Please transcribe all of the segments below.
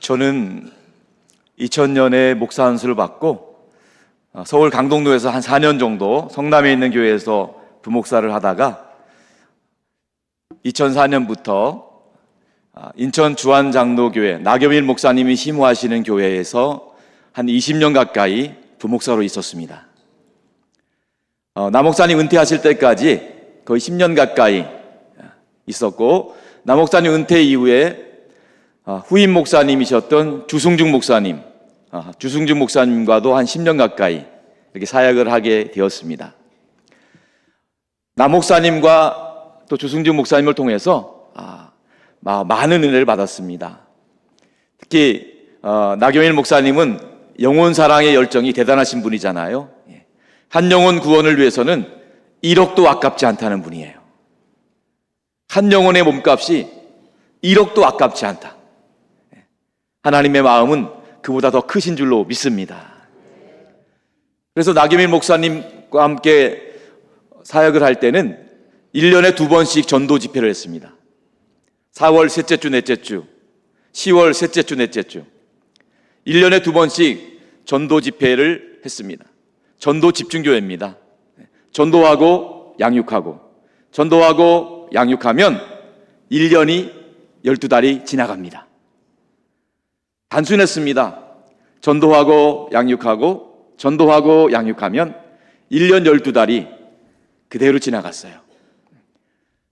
저는 2000년에 목사 안수를 받고 서울 강동도에서 한 4년 정도 성남에 있는 교회에서 부목사를 하다가 2004년부터 인천 주안장로교회 나경일 목사님이 심호하시는 교회에서 한 20년 가까이 부목사로 있었습니다. 나 목사님 은퇴하실 때까지 거의 10년 가까이 있었고, 나 목사님 은퇴 이후에 후임 목사님이셨던 주승중 목사님과도 한 10년 가까이 이렇게 사역을 하게 되었습니다. 나 목사님과 또 주승중 목사님을 통해서 많은 은혜를 받았습니다. 특히 나경일 목사님은 영혼 사랑의 열정이 대단하신 분이잖아요. 한 영혼 구원을 위해서는 1억도 아깝지 않다는 분이에요. 한 영혼의 몸값이 1억도 아깝지 않다. 하나님의 마음은 그보다 더 크신 줄로 믿습니다. 그래서 나경일 목사님과 함께 사역을 할 때는 1년에 2번씩 전도 집회를 했습니다. 4월 셋째 주, 넷째 주, 10월 셋째 주, 넷째 주, 1년에 2번씩 전도 집회를 했습니다. 전도 집중교회입니다. 전도하고 양육하고, 전도하고 양육하면 1년이 12달이 지나갑니다. 단순했습니다. 전도하고 양육하고, 전도하고 양육하면 1년 12달이 그대로 지나갔어요.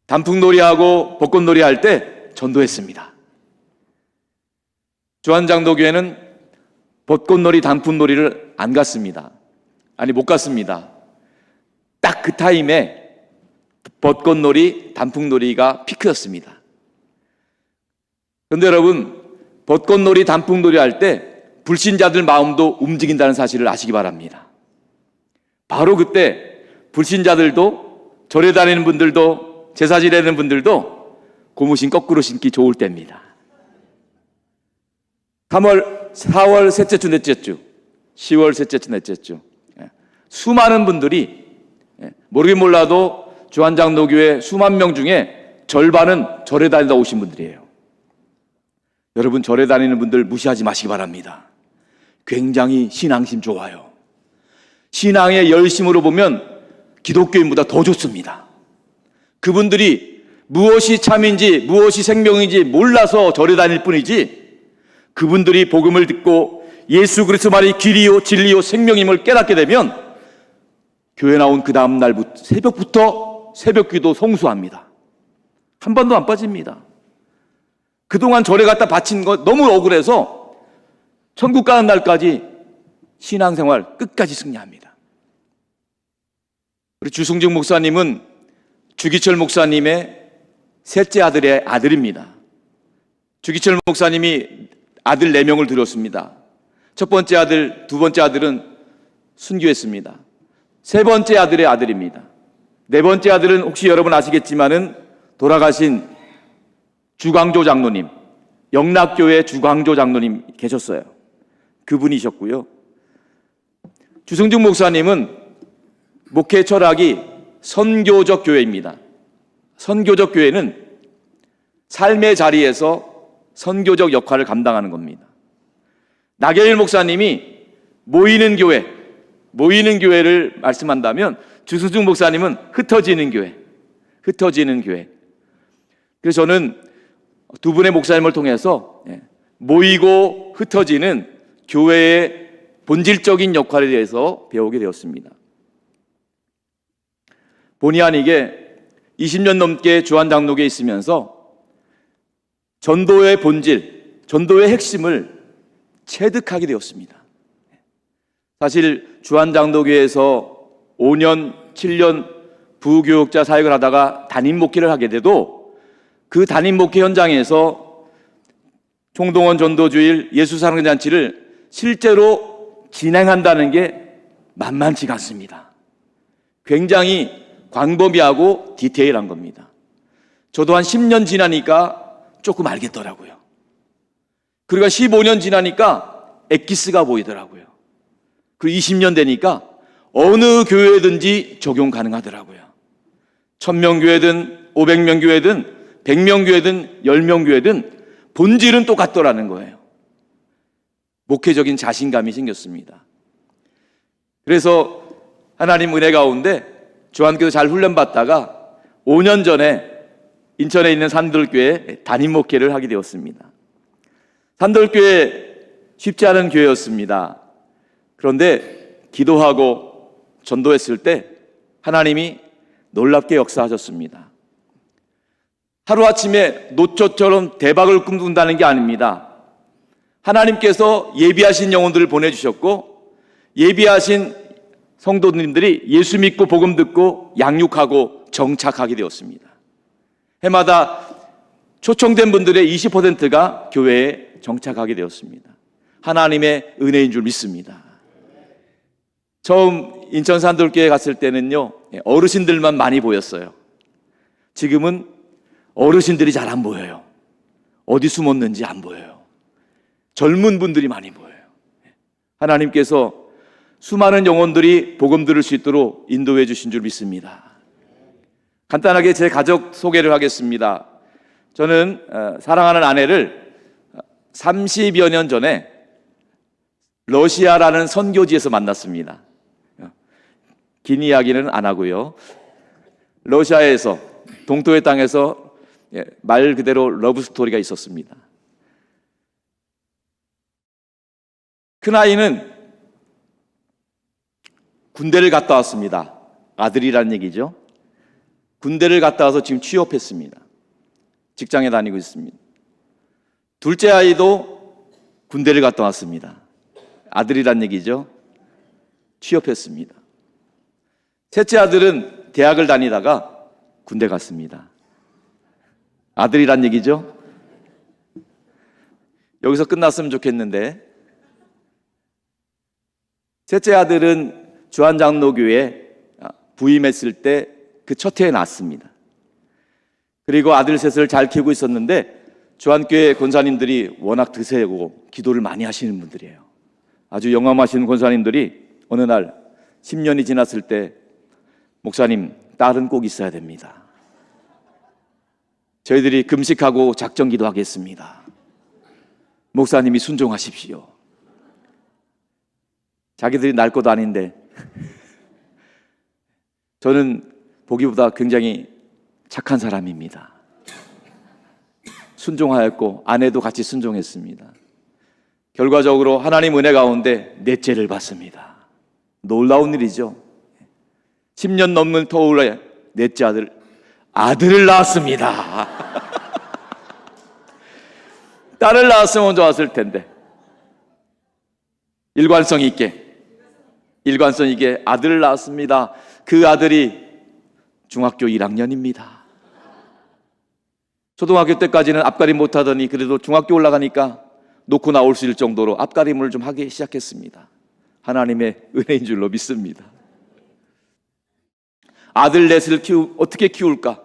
단풍놀이하고 벚꽃놀이 할 때 전도했습니다. 주안장로교회는 벚꽃놀이, 단풍놀이를 안 갔습니다. 못 갔습니다. 딱 그 타임에 벚꽃놀이, 단풍놀이가 피크였습니다. 그런데 여러분, 벚꽃놀이, 단풍놀이 할 때 불신자들 마음도 움직인다는 사실을 아시기 바랍니다. 바로 그때 불신자들도, 절에 다니는 분들도, 제사 지내는 분들도 고무신 거꾸로 신기 좋을 때입니다. 4월 셋째 주, 넷째 주, 10월 셋째 주, 넷째 주, 수많은 분들이, 모르긴 몰라도 주안장로교회 수만 명 중에 절반은 절에 다니다 오신 분들이에요. 여러분, 절에 다니는 분들 무시하지 마시기 바랍니다. 굉장히 신앙심 좋아요. 신앙의 열심으로 보면 기독교인보다 더 좋습니다. 그분들이 무엇이 참인지 무엇이 생명인지 몰라서 절에 다닐 뿐이지, 그분들이 복음을 듣고 예수 그리스도 말이 길이요 진리요 생명임을 깨닫게 되면 교회 나온 그 다음 날부터 새벽부터 새벽기도 성수합니다. 한 번도 안 빠집니다. 그동안 절에 갖다 바친 거 너무 억울해서 천국 가는 날까지 신앙생활 끝까지 승리합니다. 우리 주승중 목사님은 주기철 목사님의 셋째 아들의 아들입니다. 주기철 목사님이 아들 4명을 들였습니다. 첫 번째 아들, 두 번째 아들은 순교했습니다. 세 번째 아들의 아들입니다. 네 번째 아들은 혹시 여러분 아시겠지만은 돌아가신 주광조 장로님, 영락교회 주광조 장로님 계셨어요. 그분이셨고요. 주승중 목사님은 목회 철학이 선교적 교회입니다. 선교적 교회는 삶의 자리에서 선교적 역할을 감당하는 겁니다. 나경일 목사님이 모이는 교회를 말씀한다면, 주승중 목사님은 흩어지는 교회. 그래서 저는 두 분의 목사님을 통해서 모이고 흩어지는 교회의 본질적인 역할에 대해서 배우게 되었습니다. 본의 아니게 20년 넘게 주안장로교에 있으면서 전도의 본질, 전도의 핵심을 체득하게 되었습니다. 사실 주안장로교에서 5년, 7년 부교육자 사역을 하다가 담임 목회를 하게 돼도 그 담임 목회 현장에서 총동원 전도주일, 예수사랑잔치를 실제로 진행한다는 게 만만치가 않습니다. 굉장히 광범위하고 디테일한 겁니다. 저도 한 10년 지나니까 조금 알겠더라고요. 그리고 15년 지나니까 엑기스가 보이더라고요. 그리고 20년 되니까 어느 교회든지 적용 가능하더라고요. 1000명 교회든 500명 교회든 100명 교회든 10명 교회든 본질은 똑같더라는 거예요. 목회적인 자신감이 생겼습니다. 그래서 하나님 은혜 가운데 주한교회 잘 훈련받다가 5년 전에 인천에 있는 산돌교회 담임 목회를 하게 되었습니다. 산돌교회 쉽지 않은 교회였습니다. 그런데 기도하고 전도했을 때 하나님이 놀랍게 역사하셨습니다. 하루아침에 노초처럼 대박을 꿈꾼다는 게 아닙니다. 하나님께서 예비하신 영혼들을 보내주셨고 예비하신 성도님들이 예수 믿고 복음 듣고 양육하고 정착하게 되었습니다. 해마다 초청된 분들의 20%가 교회에 정착하게 되었습니다. 하나님의 은혜인 줄 믿습니다. 처음 인천 산돌교회 갔을 때는요, 어르신들만 많이 보였어요. 지금은 어르신들이 잘 안 보여요. 어디 숨었는지 안 보여요. 젊은 분들이 많이 보여요. 하나님께서 수많은 영혼들이 복음 들을 수 있도록 인도해 주신 줄 믿습니다. 간단하게 제 가족 소개를 하겠습니다. 저는 사랑하는 아내를 30여 년 전에 러시아라는 선교지에서 만났습니다. 긴 이야기는 안 하고요. 러시아에서 동토의 땅에서 말 그대로 러브 스토리가 있었습니다. 큰아이는 군대를 갔다 왔습니다. 아들이란 얘기죠. 군대를 갔다 와서 지금 취업했습니다. 직장에 다니고 있습니다. 둘째 아이도 군대를 갔다 왔습니다. 아들이란 얘기죠. 취업했습니다. 셋째 아들은 대학을 다니다가 군대 갔습니다. 아들이란 얘기죠. 여기서 끝났으면 좋겠는데, 셋째 아들은 주한장로교회에 부임했을 때 그 첫 해에 낳았습니다. 그리고 아들 셋을 잘 키우고 있었는데 주한교회 권사님들이 워낙 드세고 기도를 많이 하시는 분들이에요. 아주 영험하신 권사님들이 어느 날 10년이 지났을 때 목사님, 딸은 꼭 있어야 됩니다. 저희들이 금식하고 작정기도 하겠습니다. 목사님이 순종하십시오. 자기들이 날 것도 아닌데 저는 보기보다 굉장히 착한 사람입니다. 순종하였고 아내도 같이 순종했습니다. 결과적으로 하나님 은혜 가운데 넷째를 받습니다. 놀라운 일이죠. 10년 넘는 터울에 넷째 아들을 낳았습니다. 딸을 낳았으면 좋았을 텐데 일관성 있게 아들을 낳았습니다. 그 아들이 중학교 1학년입니다. 초등학교 때까지는 앞가림 못하더니 그래도 중학교 올라가니까 놓고 나올 수 있을 정도로 앞가림을 좀 하기 시작했습니다. 하나님의 은혜인 줄로 믿습니다. 아들 넷을 어떻게 키울까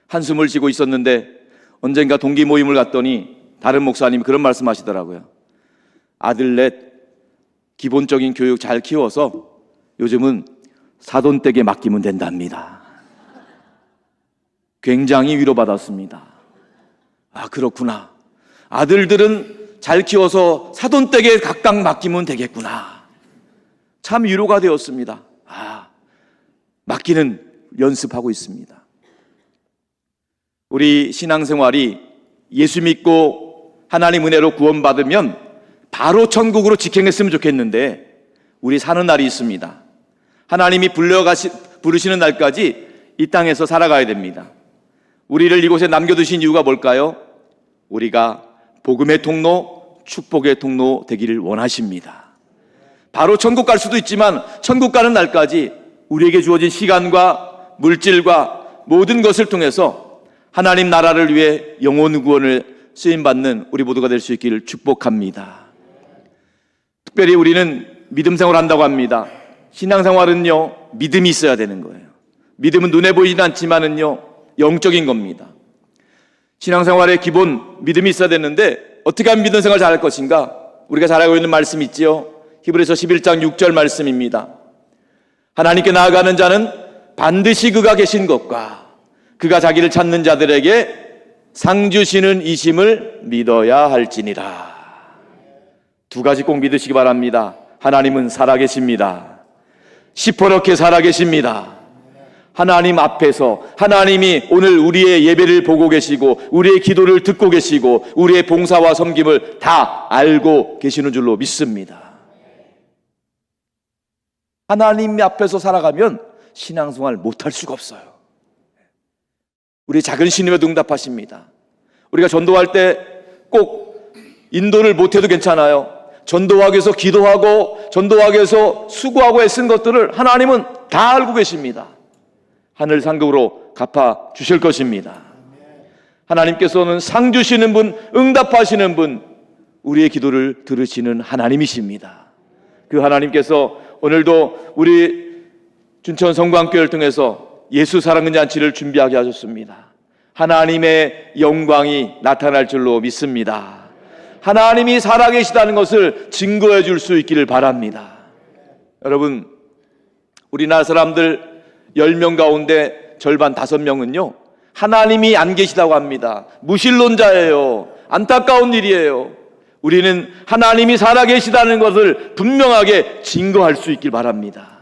한숨을 쉬고 있었는데 언젠가 동기 모임을 갔더니 다른 목사님이 그런 말씀하시더라고요. 아들 넷 기본적인 교육 잘 키워서 요즘은 사돈댁에 맡기면 된답니다. 굉장히 위로받았습니다. 아, 그렇구나. 아들들은 잘 키워서 사돈댁에 각각 맡기면 되겠구나. 참 위로가 되었습니다. 아, 맡기는 연습하고 있습니다. 우리 신앙생활이 예수 믿고 하나님 은혜로 구원받으면 바로 천국으로 직행했으면 좋겠는데 우리 사는 날이 있습니다. 하나님이 부르시는 날까지 이 땅에서 살아가야 됩니다. 우리를 이곳에 남겨두신 이유가 뭘까요? 우리가 복음의 통로, 축복의 통로 되기를 원하십니다. 바로 천국 갈 수도 있지만 천국 가는 날까지 우리에게 주어진 시간과 물질과 모든 것을 통해서 하나님 나라를 위해 영혼 구원을 쓰임받는 우리 모두가 될 수 있기를 축복합니다. 특별히 우리는 믿음 생활을 한다고 합니다. 신앙생활은요, 믿음이 있어야 되는 거예요. 믿음은 눈에 보이진 않지만은요, 영적인 겁니다. 신앙생활의 기본 믿음이 있어야 되는데 어떻게 하면 믿음 생활 잘할 것인가? 우리가 잘 알고 있는 말씀 있지요. 히브리서 11장 6절 말씀입니다. 하나님께 나아가는 자는 반드시 그가 계신 것과 그가 자기를 찾는 자들에게 상 주시는 이심을 믿어야 할지니라. 두 가지 꼭 믿으시기 바랍니다. 하나님은 살아계십니다. 시퍼렇게 살아계십니다. 하나님 앞에서 하나님이 오늘 우리의 예배를 보고 계시고 우리의 기도를 듣고 계시고 우리의 봉사와 섬김을 다 알고 계시는 줄로 믿습니다. 하나님 앞에서 살아가면 신앙생활 못할 수가 없어요. 우리 작은 신임에도 응답하십니다. 우리가 전도할 때 꼭 인도를 못해도 괜찮아요. 전도하기 위해서 기도하고 전도하기 위해서 수고하고 애쓴 것들을 하나님은 다 알고 계십니다. 하늘 상급으로 갚아 주실 것입니다. 하나님께서는 상 주시는 분, 응답하시는 분, 우리의 기도를 들으시는 하나님이십니다. 그 하나님께서 오늘도 우리 춘천 성광교회를 통해서 예수 사랑의 잔치를 준비하게 하셨습니다. 하나님의 영광이 나타날 줄로 믿습니다. 하나님이 살아계시다는 것을 증거해 줄 수 있기를 바랍니다. 여러분, 우리나라 사람들 10명 가운데 절반 5명은요 하나님이 안 계시다고 합니다. 무신론자예요. 안타까운 일이에요. 우리는 하나님이 살아계시다는 것을 분명하게 증거할 수 있길 바랍니다.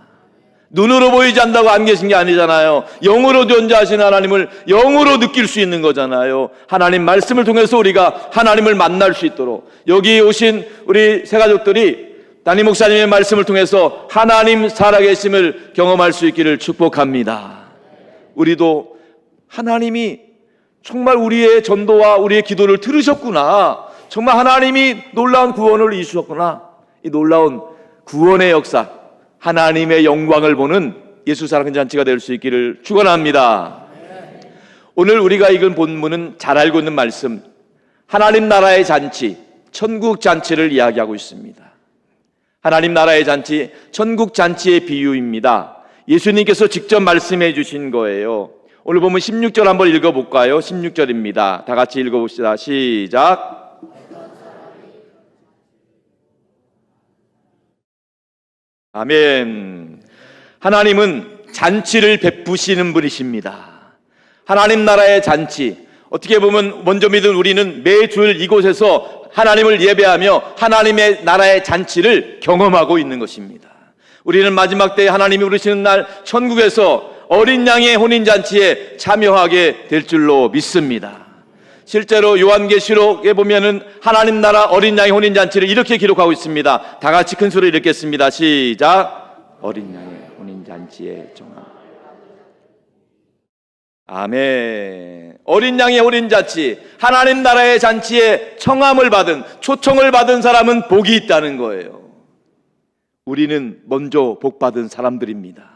눈으로 보이지 않는다고 안 계신 게 아니잖아요. 영으로 존재하시는 하나님을 영으로 느낄 수 있는 거잖아요. 하나님 말씀을 통해서 우리가 하나님을 만날 수 있도록 여기 오신 우리 새가족들이 담임 목사님의 말씀을 통해서 하나님 살아계심을 경험할 수 있기를 축복합니다. 우리도 하나님이 정말 우리의 전도와 우리의 기도를 들으셨구나, 정말 하나님이 놀라운 구원을 이루셨구나, 이 놀라운 구원의 역사, 하나님의 영광을 보는 예수 사랑의 잔치가 될 수 있기를 축원합니다. 오늘 우리가 읽은 본문은 잘 알고 있는 말씀, 하나님 나라의 잔치, 천국 잔치를 이야기하고 있습니다. 하나님 나라의 잔치, 천국 잔치의 비유입니다. 예수님께서 직접 말씀해 주신 거예요. 오늘 보면 16절 한번 읽어볼까요? 16절입니다. 다 같이 읽어봅시다. 시작. 아멘. 하나님은 잔치를 베푸시는 분이십니다. 하나님 나라의 잔치, 어떻게 보면 먼저 믿은 우리는 매주일 이곳에서 하나님을 예배하며 하나님의 나라의 잔치를 경험하고 있는 것입니다. 우리는 마지막 때에 하나님이 부르시는 날 천국에서 어린 양의 혼인잔치에 참여하게 될 줄로 믿습니다. 실제로 요한계시록에 보면은 하나님 나라 어린 양의 혼인잔치를 이렇게 기록하고 있습니다. 다 같이 큰 소리로 읽겠습니다. 시작. 어린 양의 혼인잔치에 정함. 아멘. 어린 양의 혼인잔치, 하나님 나라의 잔치에 청함을 받은, 초청을 받은 사람은 복이 있다는 거예요. 우리는 먼저 복받은 사람들입니다.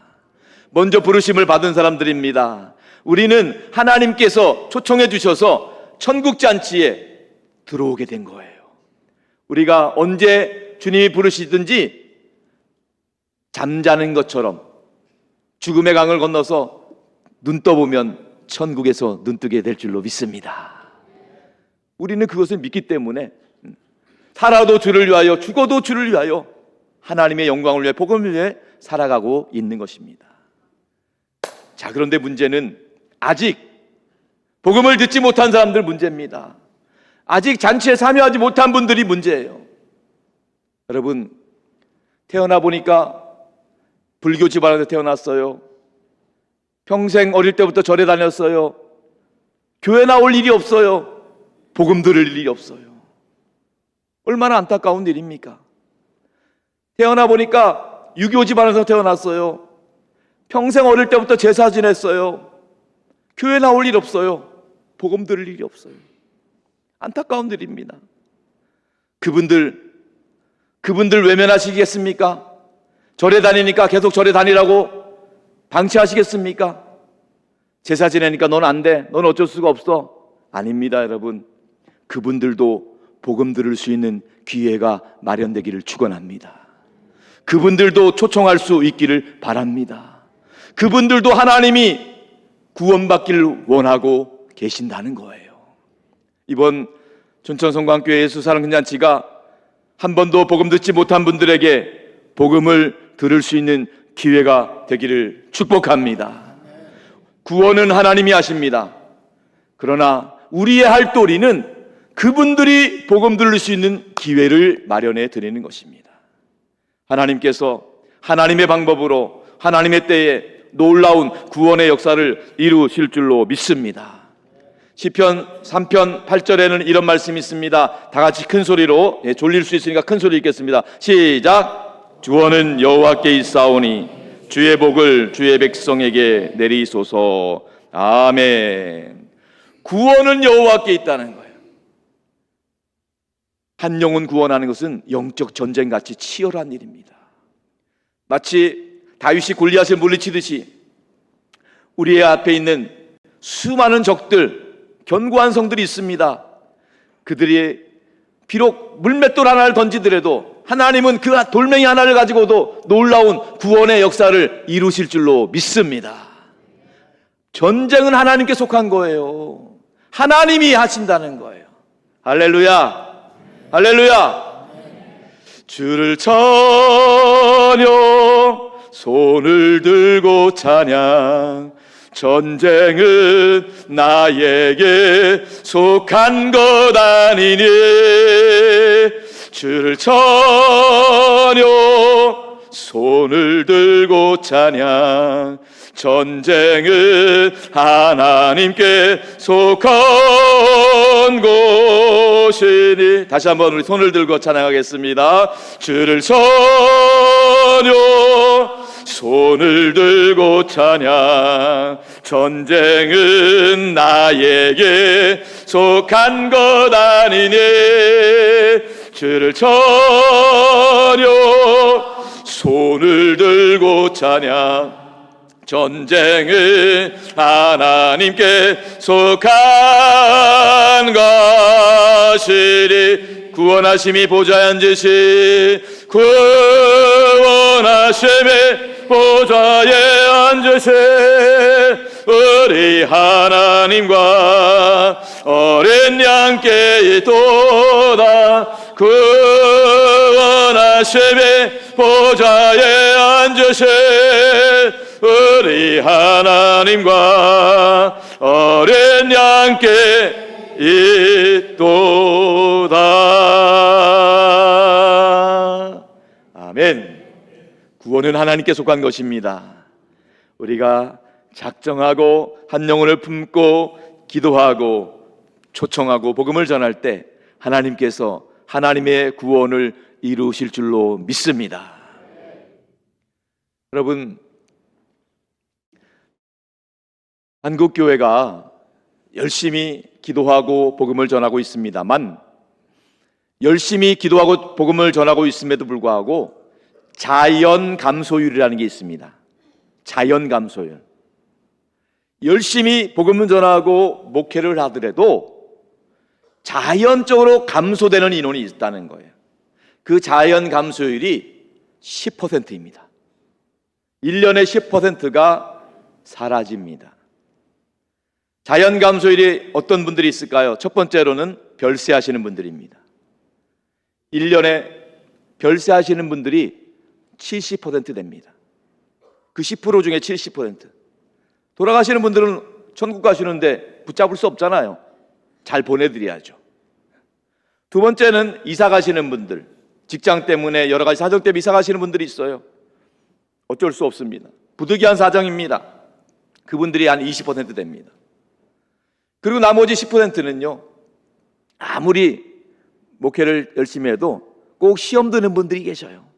먼저 부르심을 받은 사람들입니다. 우리는 하나님께서 초청해 주셔서 천국 잔치에 들어오게 된 거예요. 우리가 언제 주님이 부르시든지 잠자는 것처럼 죽음의 강을 건너서 눈 떠보면 천국에서 눈뜨게 될 줄로 믿습니다. 우리는 그것을 믿기 때문에 살아도 주를 위하여 죽어도 주를 위하여 하나님의 영광을 위해 복음을 위해 살아가고 있는 것입니다. 자, 그런데 문제는 아직 복음을 듣지 못한 사람들 문제입니다. 아직 잔치에 참여하지 못한 분들이 문제예요. 여러분, 태어나 보니까 불교 집안에서 태어났어요. 평생 어릴 때부터 절에 다녔어요. 교회 나올 일이 없어요. 복음 들을 일이 없어요. 얼마나 안타까운 일입니까? 태어나 보니까 유교 집안에서 태어났어요. 평생 어릴 때부터 제사 지냈어요. 교회 나올 일 없어요. 복음 들을 일이 없어요. 안타까운 일입니다. 그분들 외면하시겠습니까? 절에 다니니까 계속 절에 다니라고 방치하시겠습니까? 제사 지내니까 넌 안 돼, 넌 어쩔 수가 없어. 아닙니다, 여러분. 그분들도 복음 들을 수 있는 기회가 마련되기를 축원합니다. 그분들도 초청할 수 있기를 바랍니다. 그분들도 하나님이 구원받기를 원하고 계신다는 거예요. 이번 춘천성광교회 예수 사랑의 잔치가 한 번도 복음 듣지 못한 분들에게 복음을 들을 수 있는 기회가 되기를 축복합니다. 구원은 하나님이 하십니다. 그러나 우리의 할 도리는 그분들이 복음 들을 수 있는 기회를 마련해 드리는 것입니다. 하나님께서 하나님의 방법으로 하나님의 때에 놀라운 구원의 역사를 이루실 줄로 믿습니다. 시편 3편 8절에는 이런 말씀이 있습니다. 다 같이 큰 소리로, 졸릴 수 있으니까 큰 소리 읽겠습니다. 시작. 구원은 여호와께 있사오니 주의 복을 주의 백성에게 내리소서. 아멘. 구원은 여호와께 있다는 거예요. 한 영혼 구원하는 것은 영적 전쟁같이 치열한 일입니다. 마치 다윗이 골리앗을 물리치듯이 우리의 앞에 있는 수많은 적들, 견고한 성들이 있습니다. 그들이 비록 물맷돌 하나를 던지더라도 하나님은 그 돌멩이 하나를 가지고도 놀라운 구원의 역사를 이루실 줄로 믿습니다. 전쟁은 하나님께 속한 거예요. 하나님이 하신다는 거예요. 할렐루야, 할렐루야. 주를 찬양, 손을 들고 찬양. 전쟁은 나에게 속한 것 아니니. 주를 찬양, 손을 들고 찬양. 전쟁은 하나님께 속한 것이니. 다시 한번 우리 손을 들고 찬양하겠습니다. 주를 찬양, 손을 들고 찬양. 전쟁은 나에게 속한 것 아니니. 주를 찬양, 손을 들고 찬양. 전쟁은 하나님께 속한 것이니. 구원하심이 보좌에 앉으시, 구원하심이 보좌에 앉으시, 우리 하나님과 어린 양께 있도다. 구원하심이 보좌에 앉으시, 우리 하나님과 어린 양께 있도다. 아멘. 구원은 하나님께 속한 것입니다. 우리가 작정하고 한 영혼을 품고 기도하고 초청하고 복음을 전할 때 하나님께서 하나님의 구원을 이루실 줄로 믿습니다. 여러분, 한국교회가 열심히 기도하고 복음을 전하고 있습니다만, 열심히 기도하고 복음을 전하고 있음에도 불구하고 자연 감소율이라는 게 있습니다. 자연 감소율. 열심히 복음을 전하고 목회를 하더라도 자연적으로 감소되는 인원이 있다는 거예요. 그 자연 감소율이 10%입니다. 1년에 10%가 사라집니다. 자연 감소율이 어떤 분들이 있을까요? 첫 번째로는 별세 하시는 분들입니다. 1년에 별세 하시는 분들이 70% 됩니다. 그 10% 중에 70%. 돌아가시는 분들은 천국 가시는데 붙잡을 수 없잖아요. 잘 보내드려야죠. 두 번째는 이사 가시는 분들, 직장 때문에 여러 가지 사정 때문에 이사 가시는 분들이 있어요. 어쩔 수 없습니다. 부득이한 사정입니다. 그분들이 한 20% 됩니다. 그리고 나머지 10%는요, 아무리 목회를 열심히 해도 꼭 시험 드는 분들이 계셔요.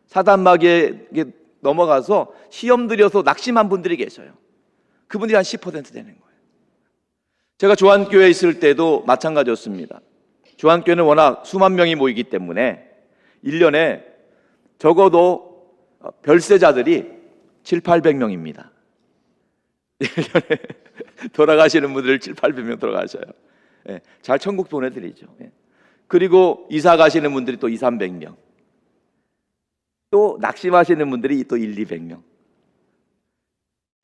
사단마귀에 넘어가서 시험 들여서 낙심한 분들이 계셔요. 그분들이 한 10% 되는 거예요. 제가 조한교회에 있을 때도 마찬가지였습니다. 조한교회는 워낙 수만 명이 모이기 때문에 1년에 적어도 별세자들이 700~800명입니다. 1년에 돌아가시는 분들 700~800명 돌아가셔요. 예, 잘 천국 보내드리죠. 예. 그리고 이사 가시는 분들이 또 200~300명. 또 낙심하시는 분들이 또 100~200명.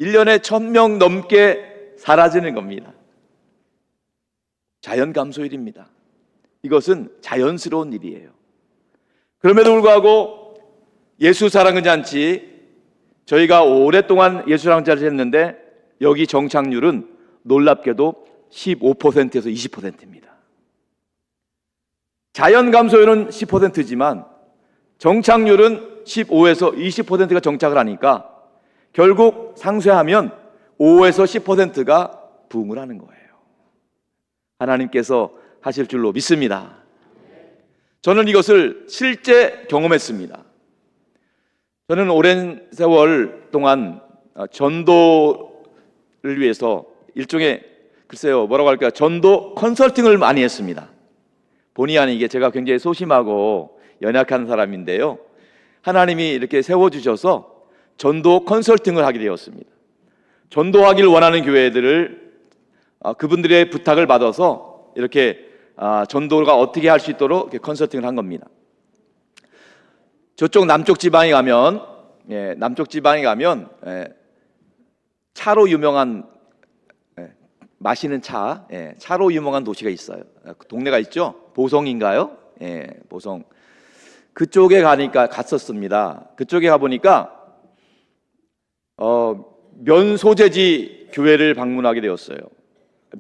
1년에 1000명 넘게 사라지는 겁니다. 자연 감소율입니다. 이것은 자연스러운 일이에요. 그럼에도 불구하고 예수 사랑은 잔치, 저희가 오랫동안 예수 사랑은 잔치를 했는데 여기 정착률은 놀랍게도 15%에서 20%입니다. 자연 감소율은 10%지만 정착률은 15에서 20%가 정착을 하니까 결국 상쇄하면 5에서 10%가 부흥을 하는 거예요. 하나님께서 하실 줄로 믿습니다. 저는 이것을 실제 경험했습니다. 저는 오랜 세월 동안 전도를 위해서 일종의 글쎄요 뭐라고 할까요? 전도 컨설팅을 많이 했습니다. 본의 아니게 제가 굉장히 소심하고 연약한 사람인데요, 하나님이 이렇게 세워주셔서 전도 컨설팅을 하게 되었습니다. 전도하기를 원하는 교회들을 그분들의 부탁을 받아서 이렇게 전도가 어떻게 할 수 있도록 이렇게 컨설팅을 한 겁니다. 저쪽 남쪽 지방에 가면 차로 유명한 마시는 차로 유명한 도시가 있어요. 동네가 있죠. 보성인가요? 보성. 그쪽에 갔었습니다. 그쪽에 가보니까 면소재지 교회를 방문하게 되었어요.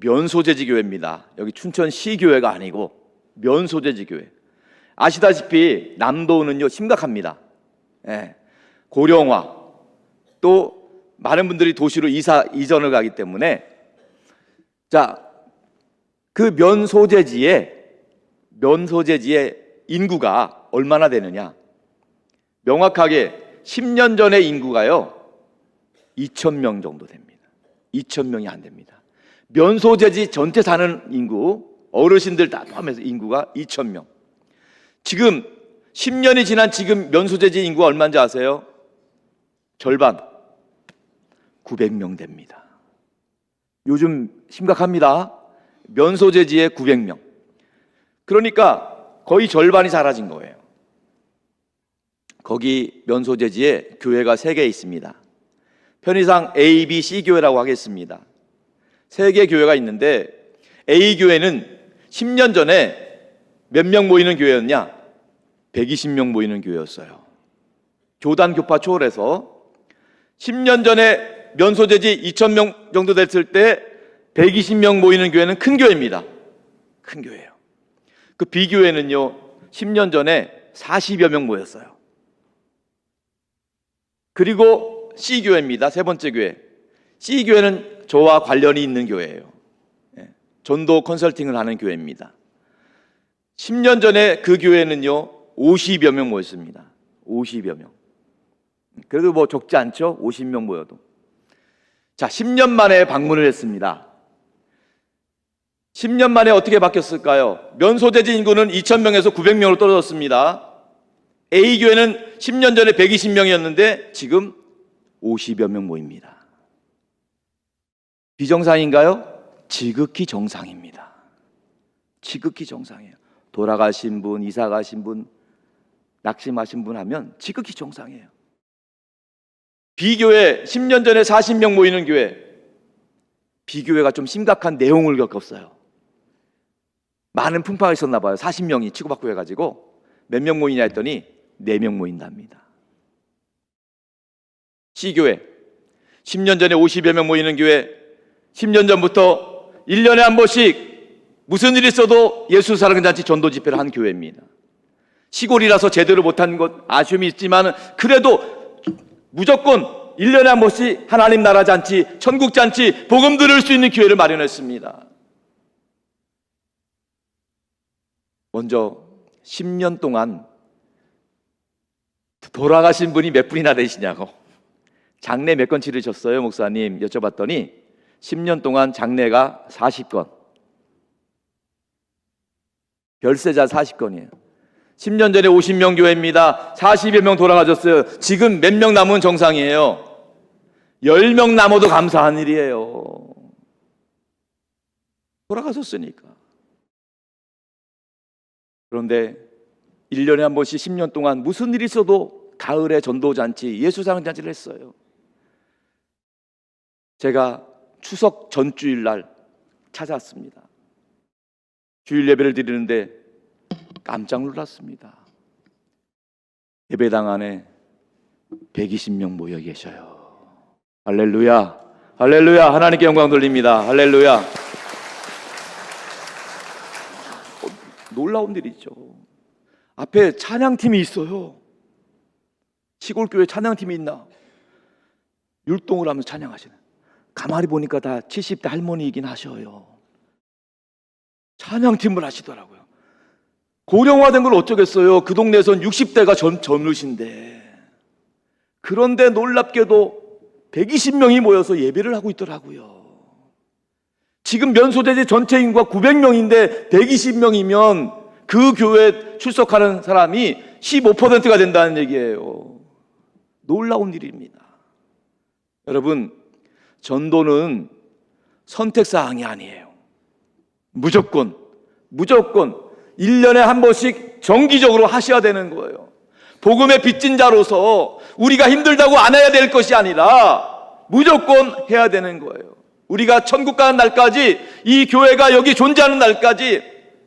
면소재지 교회입니다. 여기 춘천시 교회가 아니고 면소재지 교회. 아시다시피 남도는요 심각합니다. 고령화, 또 많은 분들이 도시로 이전을 가기 때문에, 자, 그 면소재지의 인구가 얼마나 되느냐? 명확하게 10년 전의 인구가요 2,000명 정도 됩니다. 2,000명이 안 됩니다. 면소재지 전체 사는 인구, 어르신들 다 포함해서 인구가 2,000명. 지금 10년이 지난 지금 면소재지 인구가 얼마인지 아세요? 절반, 900명 됩니다. 요즘 심각합니다. 면소재지에 900명. 그러니까 거의 절반이 사라진 거예요. 거기 면소재지에 교회가 3개 있습니다. 편의상 A, B, C 교회라고 하겠습니다. 3개 교회가 있는데 A 교회는 10년 전에 몇 명 모이는 교회였냐? 120명 모이는 교회였어요. 교단 교파 초월해서 10년 전에 면소재지 2,000명 정도 됐을 때 120명 모이는 교회는 큰 교회입니다. 큰 교회예요. 그 B 교회는요 10년 전에 40여 명 모였어요. 그리고 C 교회입니다. 세 번째 교회. C 교회는 저와 관련이 있는 교회예요. 전도 컨설팅을 하는 교회입니다. 10년 전에 그 교회는요 50여 명 모였습니다. 50여 명. 그래도 뭐 적지 않죠? 50명 모여도. 자, 10년 만에 방문을 했습니다. 10년 만에 어떻게 바뀌었을까요? 면소재지 인구는 2,000명에서 900명으로 떨어졌습니다. A교회는 10년 전에 120명이었는데 지금 50여 명 모입니다. 비정상인가요? 지극히 정상입니다. 지극히 정상이에요. 돌아가신 분, 이사 가신 분, 낙심하신 분 하면 지극히 정상이에요. B교회 10년 전에 40명 모이는 교회, B교회가 좀 심각한 내용을 겪었어요. 많은 풍파가 있었나 봐요. 40명이 치고받고 해가지고 몇 명 모이냐 했더니 4명 모인답니다. C교회 10년 전에 50여 명 모이는 교회, 10년 전부터 1년에 한 번씩 무슨 일이 있어도 예수 사랑잔치 전도 집회를 한 교회입니다. 시골이라서 제대로 못한 것 아쉬움이 있지만 그래도 무조건 1년에 한 번씩 하나님 나라 잔치, 천국 잔치, 복음 들을 수 있는 기회를 마련했습니다. 먼저 10년 동안 돌아가신 분이 몇 분이나 되시냐고, 장례 몇 건 치르셨어요 목사님 여쭤봤더니 10년 동안 장례가 40건, 별세자 40건이에요. 10년 전에 50명 교회입니다. 40여 명 돌아가셨어요. 지금 몇 명 남은 정상이에요? 10명 남아도 감사한 일이에요. 돌아가셨으니까. 그런데 1년에 한 번씩 10년 동안 무슨 일이 있어도 가을에 전도잔치, 예수사랑잔치를 했어요. 제가 추석 전주일날 찾아왔습니다. 주일 예배를 드리는데 깜짝 놀랐습니다. 예배당 안에 120명 모여 계셔요. 할렐루야, 할렐루야. 하나님께 영광 돌립니다. 할렐루야. 놀라운 일이죠. 앞에 찬양팀이 있어요. 시골교회 찬양팀이 있나? 율동을 하면서 찬양하시는. 가만히 보니까 다 70대 할머니이긴 하셔요. 찬양팀을 하시더라고요. 고령화된 걸 어쩌겠어요. 그 동네에선 60대가 젊으신데. 그런데 놀랍게도 120명이 모여서 예배를 하고 있더라고요. 지금 면소재지 전체 인구가 900명인데 120명이면 그 교회에 출석하는 사람이 15%가 된다는 얘기예요. 놀라운 일입니다. 여러분, 전도는 선택사항이 아니에요. 무조건 1년에 한 번씩 정기적으로 하셔야 되는 거예요. 복음의 빚진 자로서 우리가 힘들다고 안 해야 될 것이 아니라 무조건 해야 되는 거예요. 우리가 천국 가는 날까지, 이 교회가 여기 존재하는 날까지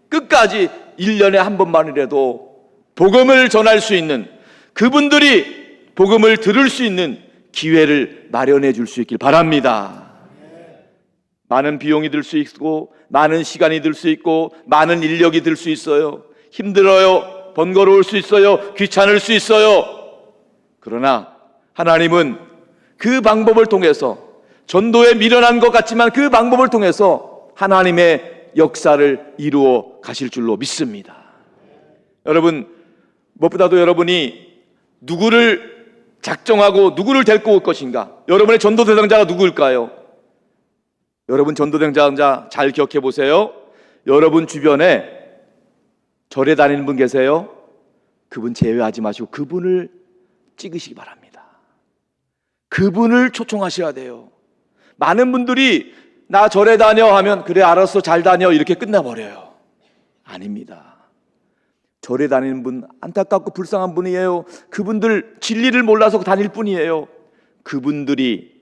끝까지 1년에 한 번만이라도 복음을 전할 수 있는, 그분들이 복음을 들을 수 있는 기회를 마련해 줄 수 있길 바랍니다. 많은 비용이 들 수 있고, 많은 시간이 들 수 있고, 많은 인력이 들 수 있어요. 힘들어요. 번거로울 수 있어요. 귀찮을 수 있어요. 그러나 하나님은 그 방법을 통해서, 전도에 미련한 것 같지만 그 방법을 통해서 하나님의 역사를 이루어 가실 줄로 믿습니다. 여러분, 무엇보다도 여러분이 누구를 작정하고 누구를 데리고 올 것인가? 여러분의 전도 대상자가 누구일까요? 여러분 전도 대상자 잘 기억해 보세요. 여러분 주변에 절에 다니는 분 계세요? 그분 제외하지 마시고 그분을 찍으시기 바랍니다. 그분을 초청하셔야 돼요. 많은 분들이 나 절에 다녀 하면 그래 알았어 잘 다녀 이렇게 끝나버려요. 아닙니다. 절에 다니는 분 안타깝고 불쌍한 분이에요. 그분들 진리를 몰라서 다닐 뿐이에요. 그분들이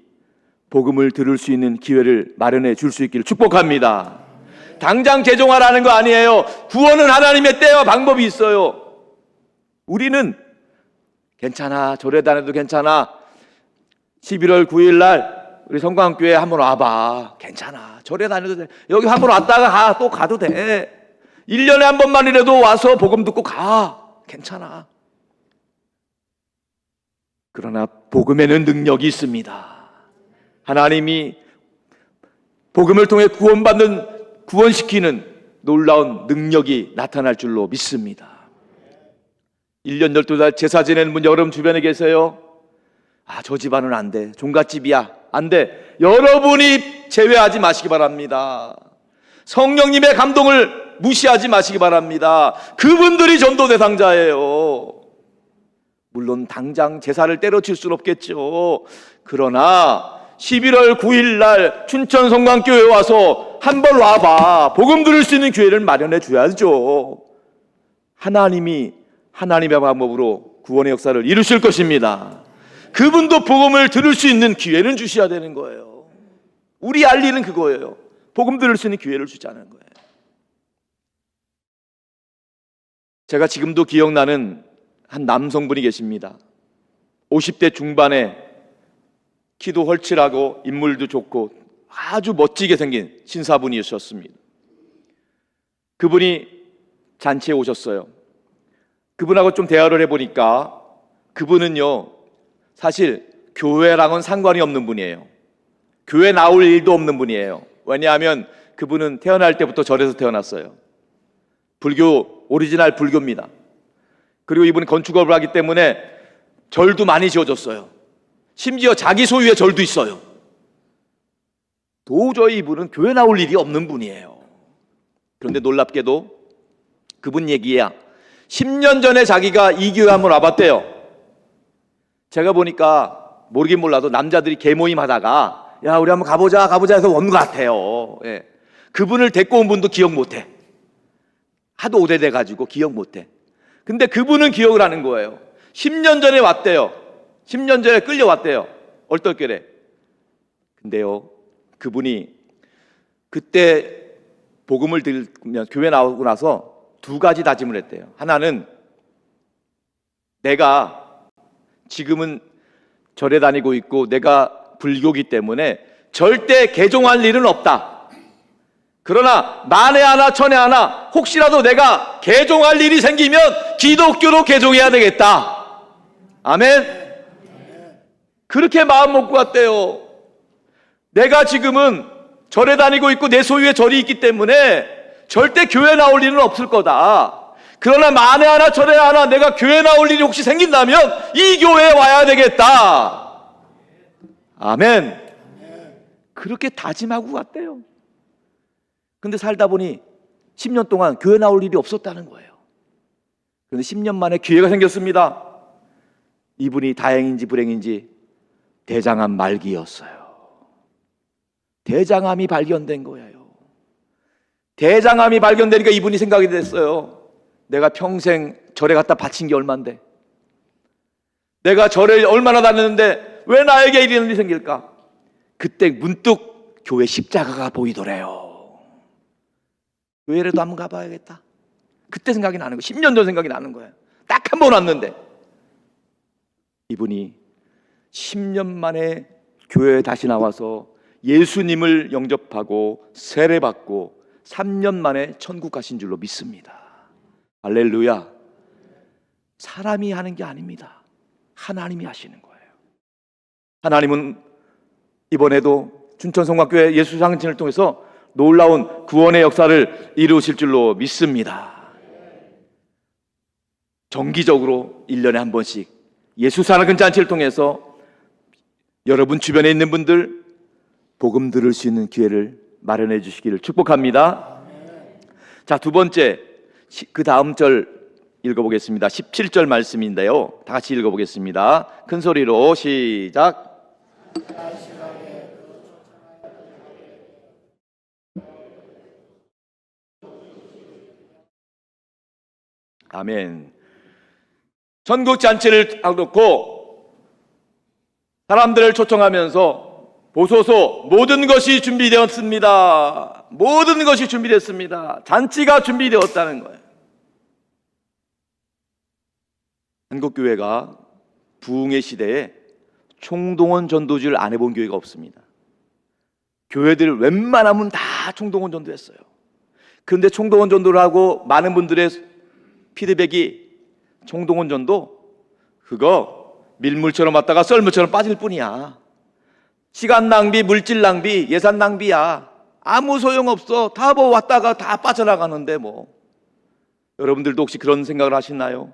복음을 들을 수 있는 기회를 마련해 줄 수 있기를 축복합니다. 당장 개종하라는 거 아니에요. 구원은 하나님의 때와 방법이 있어요. 우리는 괜찮아, 절에 다녀도 괜찮아, 11월 9일 날 우리 성광교회 한번 와봐, 괜찮아, 절에 다녀도 돼, 여기 한번 왔다가 또 가도 돼, 1년에 한 번만이라도 와서 복음 듣고 가, 괜찮아. 그러나 복음에는 능력이 있습니다. 하나님이 복음을 통해 구원시키는 놀라운 능력이 나타날 줄로 믿습니다. 1년 12달 제사 지내는 분 여러분 주변에 계세요? 저 집안은 안 돼, 종갓집이야, 안 돼. 여러분이 제외하지 마시기 바랍니다. 성령님의 감동을 무시하지 마시기 바랍니다. 그분들이 전도 대상자예요. 물론 당장 제사를 때려칠 수는 없겠죠. 그러나 11월 9일 날 춘천 성광교회에 와서 한번 와봐, 복음 들을 수 있는 기회를 마련해 줘야죠. 하나님이 하나님의 방법으로 구원의 역사를 이루실 것입니다. 그분도 복음을 들을 수 있는 기회는 주셔야 되는 거예요. 우리 할 일은 그거예요. 복음 들을 수 있는 기회를 주자는 거예요. 제가 지금도 기억나는 한 남성분이 계십니다. 50대 중반에 키도 헐칠하고 인물도 좋고 아주 멋지게 생긴 신사분이셨습니다. 그분이 잔치에 오셨어요. 그분하고 좀 대화를 해보니까 그분은요, 사실 교회랑은 상관이 없는 분이에요. 교회 나올 일도 없는 분이에요. 왜냐하면 그분은 태어날 때부터 절에서 태어났어요. 불교, 오리지널 불교입니다. 그리고 이분은 건축업을 하기 때문에 절도 많이 지어줬어요. 심지어 자기 소유의 절도 있어요. 도저히 이분은 교회 나올 일이 없는 분이에요. 그런데 놀랍게도 그분 얘기야, 10년 전에 자기가 이 교회 한번 와봤대요. 제가 보니까 모르긴 몰라도 남자들이 개모임 하다가 야 우리 한번 가보자 해서 온 것 같아요. 예. 그분을 데리고 온 분도 기억 못해. 하도 오래돼가지고 기억 못해. 근데 그분은 기억을 하는 거예요. 10년 전에 왔대요. 10년 전에 끌려왔대요. 얼떨결에. 근데요, 그분이 그때 복음을 들으면 교회 나오고 나서 두 가지 다짐을 했대요. 하나는 내가 지금은 절에 다니고 있고 내가 불교기 때문에 절대 개종할 일은 없다. 그러나 만에 하나 천에 하나 혹시라도 내가 개종할 일이 생기면 기독교로 개종해야 되겠다. 아멘. 그렇게 마음 먹고 왔대요. 내가 지금은 절에 다니고 있고 내 소유의 절이 있기 때문에 절대 교회 나올 일은 없을 거다. 그러나 만에 하나 천에 하나 내가 교회 나올 일이 혹시 생긴다면 이 교회에 와야 되겠다. 아멘. 그렇게 다짐하고 갔대요. 근데 살다 보니 10년 동안 교회 나올 일이 없었다는 거예요. 그런데 10년 만에 기회가 생겼습니다. 이분이 다행인지 불행인지 대장암 말기였어요. 대장암이 발견된 거예요. 대장암이 발견되니까 이분이 생각이 됐어요. 내가 평생 절에 갖다 바친 게 얼만데, 내가 절에 얼마나 다녔는데 왜 나에게 이런 일이 생길까? 그때 문득 교회 십자가가 보이더래요. 교회라도 한번 가봐야겠다. 그때 생각이 나는 거예요. 10년 전 생각이 나는 거예요. 딱 한 번 왔는데 이분이 10년 만에 교회에 다시 나와서 예수님을 영접하고 세례받고 3년 만에 천국 가신 줄로 믿습니다. 할렐루야. 사람이 하는 게 아닙니다. 하나님이 하시는 거예요. 하나님은 이번에도 춘천성곽교회 예수상진을 통해서 놀라운 구원의 역사를 이루실 줄로 믿습니다. 정기적으로 1년에 한 번씩 예수사랑근 잔치를 통해서 여러분 주변에 있는 분들 복음 들을 수 있는 기회를 마련해 주시기를 축복합니다. 자, 두 번째, 그 다음 절 읽어보겠습니다. 17절 말씀인데요, 다 같이 읽어보겠습니다. 큰 소리로 시작. 아멘. 전국잔치를 놓고 사람들을 초청하면서 보소서, 모든 것이 준비되었습니다. 모든 것이 준비됐습니다. 잔치가 준비되었다는 거예요. 한국교회가 부흥의 시대에 총동원 전도지를 안 해본 교회가 없습니다. 교회들 웬만하면 다 총동원 전도했어요. 그런데 총동원 전도를 하고 많은 분들의 피드백이 총동원 전도 그거 밀물처럼 왔다가 썰물처럼 빠질 뿐이야. 시간 낭비, 물질 낭비, 예산 낭비야. 아무 소용없어. 다 뭐 왔다가 다 빠져나가는데 뭐. 여러분들도 혹시 그런 생각을 하시나요?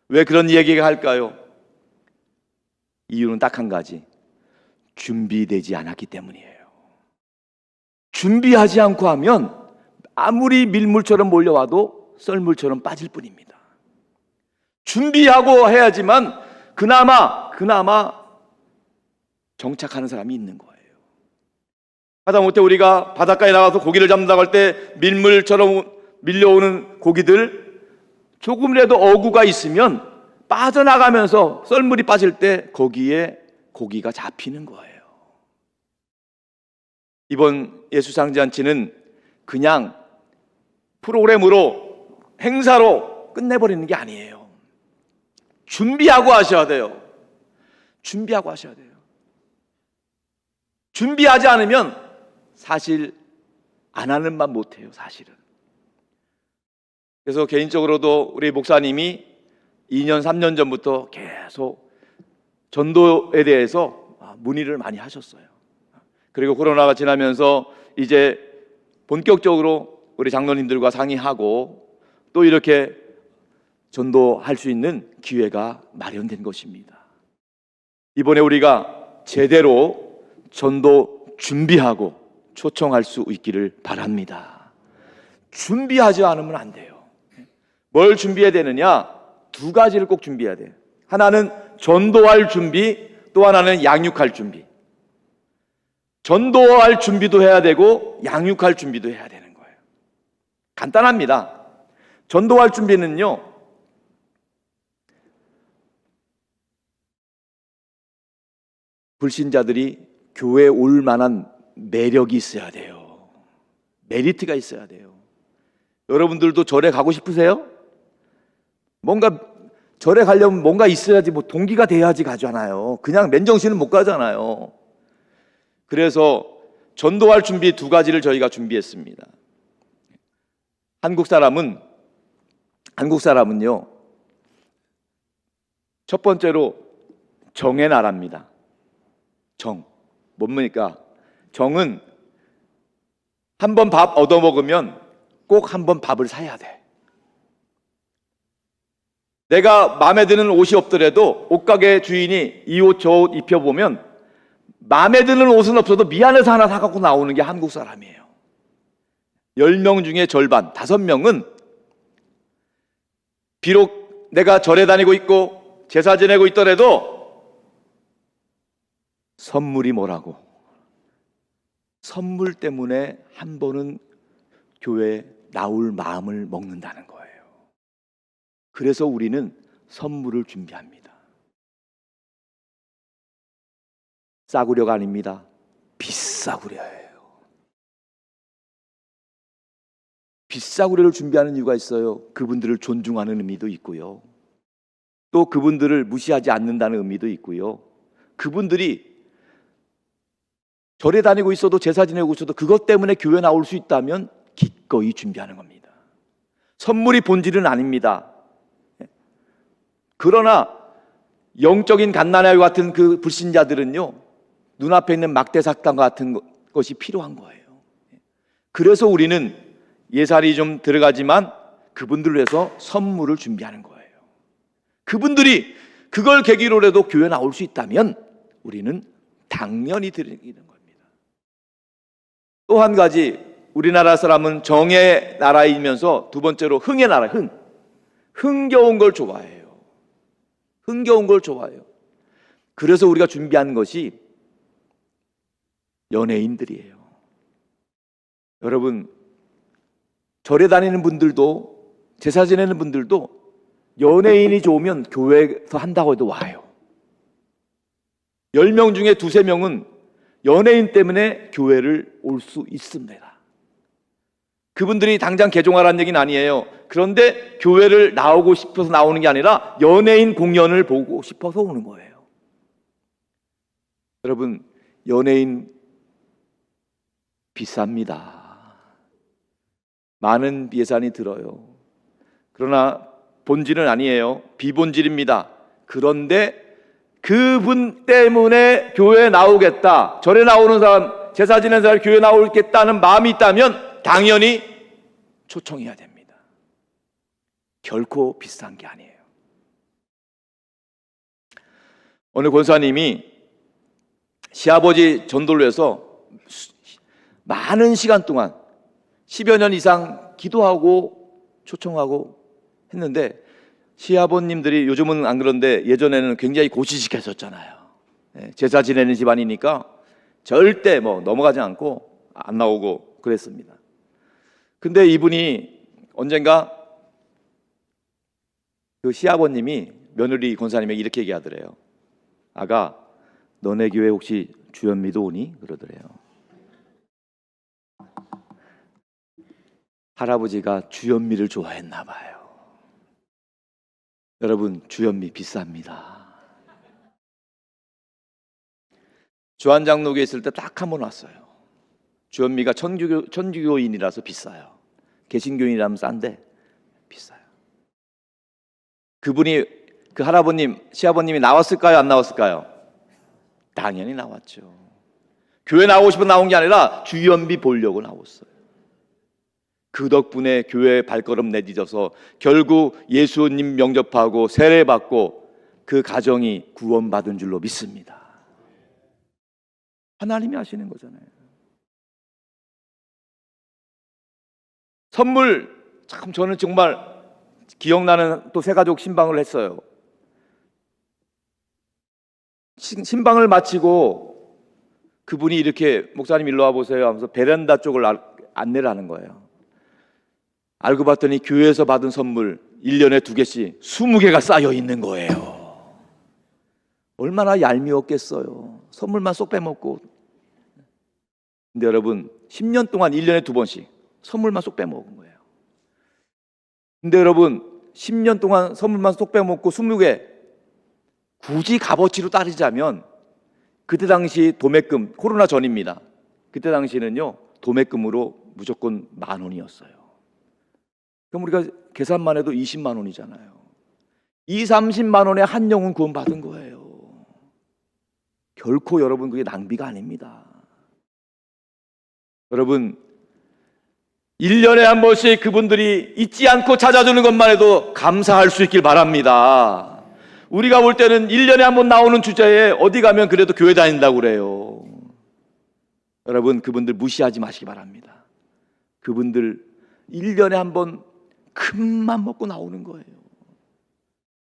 왜 그런 얘기가 할까요? 이유는 딱 한 가지. 준비되지 않았기 때문이에요. 준비하지 않고 하면 아무리 밀물처럼 몰려와도 썰물처럼 빠질 뿐입니다. 준비하고 해야지만 그나마 정착하는 사람이 있는 거예요. 하다못해 우리가 바닷가에 나가서 고기를 잡는다고 할 때 밀물처럼 밀려오는 고기들 조금이라도 어구가 있으면 빠져나가면서 썰물이 빠질 때 거기에 고기가 잡히는 거예요. 이번 예수상잔치는 그냥 프로그램으로 행사로 끝내버리는 게 아니에요. 준비하고 하셔야 돼요. 준비하고 하셔야 돼요. 준비하지 않으면 사실 안 하는 만 못해요, 사실은. 그래서 개인적으로도 우리 목사님이 2년, 3년 전부터 계속 전도에 대해서 문의를 많이 하셨어요. 그리고 코로나가 지나면서 이제 본격적으로 우리 장로님들과 상의하고 또 이렇게 전도할 수 있는 기회가 마련된 것입니다. 이번에 우리가 제대로 전도 준비하고 초청할 수 있기를 바랍니다. 준비하지 않으면 안 돼요. 뭘 준비해야 되느냐? 두 가지를 꼭 준비해야 돼요. 하나는 전도할 준비, 또 하나는 양육할 준비. 전도할 준비도 해야 되고 양육할 준비도 해야 되는 거예요. 간단합니다. 전도할 준비는요, 불신자들이 교회에 올 만한 매력이 있어야 돼요. 메리트가 있어야 돼요. 여러분들도 절에 가고 싶으세요? 뭔가 절에 가려면 뭔가 있어야지, 뭐 동기가 돼야지 가잖아요. 그냥 맨정신은 못 가잖아요. 그래서 전도할 준비 두 가지를 저희가 준비했습니다. 한국 사람은요, 첫 번째로 정의 나라입니다. 뭡니까? 정은 한 번 밥 얻어먹으면 꼭 한 번 밥을 사야 돼. 내가 마음에 드는 옷이 없더라도 옷가게 주인이 이 옷 저 옷 입혀보면 마음에 드는 옷은 없어도 미안해서 하나 사갖고 나오는 게 한국 사람이에요. 10명 중에 절반, 5명은 비록 내가 절에 다니고 있고 제사 지내고 있더라도 선물이 뭐라고? 선물 때문에 한 번은 교회에 나올 마음을 먹는다는 거예요. 그래서 우리는 선물을 준비합니다. 싸구려가 아닙니다. 비싸구려예요. 비싸구려를 준비하는 이유가 있어요. 그분들을 존중하는 의미도 있고요. 또 그분들을 무시하지 않는다는 의미도 있고요. 그분들이 절에 다니고 있어도 제사 지내고 있어도 그것 때문에 교회 나올 수 있다면 기꺼이 준비하는 겁니다. 선물이 본질은 아닙니다. 그러나 영적인 갓난아이 같은 그 불신자들은요, 눈앞에 있는 막대사탕 같은 것이 필요한 거예요. 그래서 우리는 예산이 좀 들어가지만 그분들을 위해서 선물을 준비하는 거예요. 그분들이 그걸 계기로라도 교회 나올 수 있다면 우리는 당연히 드리는 겁니다. 또 한 가지, 우리나라 사람은 정의 나라이면서 두 번째로 흥의 나라, 흥겨운 걸 좋아해요. 흥겨운 걸 좋아해요. 그래서 우리가 준비한 것이 연예인들이에요. 여러분, 절에 다니는 분들도 제사 지내는 분들도 연예인이 좋으면 교회에서 한다고 해도 와요. 10명 중에 2~3명은 연예인 때문에 교회를 올 수 있습니다. 그분들이 당장 개종하라는 얘기는 아니에요. 그런데 교회를 나오고 싶어서 나오는 게 아니라 연예인 공연을 보고 싶어서 오는 거예요. 여러분, 연예인 비쌉니다. 많은 예산이 들어요. 그러나 본질은 아니에요. 비본질입니다. 그런데 그분 때문에 교회에 나오겠다, 절에 나오는 사람, 제사 지내는 사람 교회에 나오겠다는 마음이 있다면 당연히 초청해야 됩니다. 결코 비싼 게 아니에요. 어느 권사님이 시아버지 전도를 위해서 많은 시간 동안 10여 년 이상 기도하고 초청하고 했는데, 시아버님들이 요즘은 안 그런데 예전에는 굉장히 고지식했었잖아요. 제사 지내는 집안이니까 절대 넘어가지 않고 안 나오고 그랬습니다. 근데 이분이 언젠가 그 시아버님이 며느리 권사님에게 이렇게 얘기하더래요. 아가, 너네 교회 혹시 주연미도 오니? 그러더래요. 할아버지가 주연미를 좋아했나 봐요. 여러분, 주연미 비쌉니다. 주한장로교에 있을 때 딱 한 번 왔어요. 주연미가 천주교인이라서 비싸요. 개신교인이라면 싼데 비싸요. 그분이, 그 할아버님, 시아버님이 나왔을까요? 안 나왔을까요? 당연히 나왔죠. 교회 나오고 싶어 나온 게 아니라 주연미 보려고 나왔어요. 그 덕분에 교회에 발걸음 내딛어서 결국 예수님 영접하고 세례받고 그 가정이 구원받은 줄로 믿습니다. 하나님이 하시는 거잖아요. 선물, 참 저는 정말 기억나는 또 새가족 신방을 했어요. 신방을 마치고 그분이 이렇게, 목사님 일로 와보세요 하면서 베란다 쪽을 안내를 하는 거예요. 알고 봤더니 교회에서 받은 선물 1년에 2개씩 20개가 쌓여 있는 거예요. 얼마나 얄미웠겠어요. 선물만 쏙 빼먹고. 근데 여러분, 10년 동안 1년에 2번씩 선물만 쏙 빼먹은 거예요. 근데 여러분, 10년 동안 선물만 쏙 빼먹고 20개, 굳이 값어치로 따지자면 그때 당시 도매금, 코로나 전입니다. 그때 당시에는요 도매금으로 무조건 10,000원이었어요. 그럼 우리가 계산만 해도 20만 원이잖아요. 30만 원에 한 영혼 구원받은 거예요. 결코 여러분 그게 낭비가 아닙니다. 여러분 1년에 한 번씩 그분들이 잊지 않고 찾아주는 것만 해도 감사할 수 있길 바랍니다. 우리가 볼 때는 1년에 한 번 나오는 주제에 어디 가면 그래도 교회 다닌다고 그래요. 여러분 그분들 무시하지 마시기 바랍니다. 그분들 1년에 한 번 큰맘 먹고 나오는 거예요.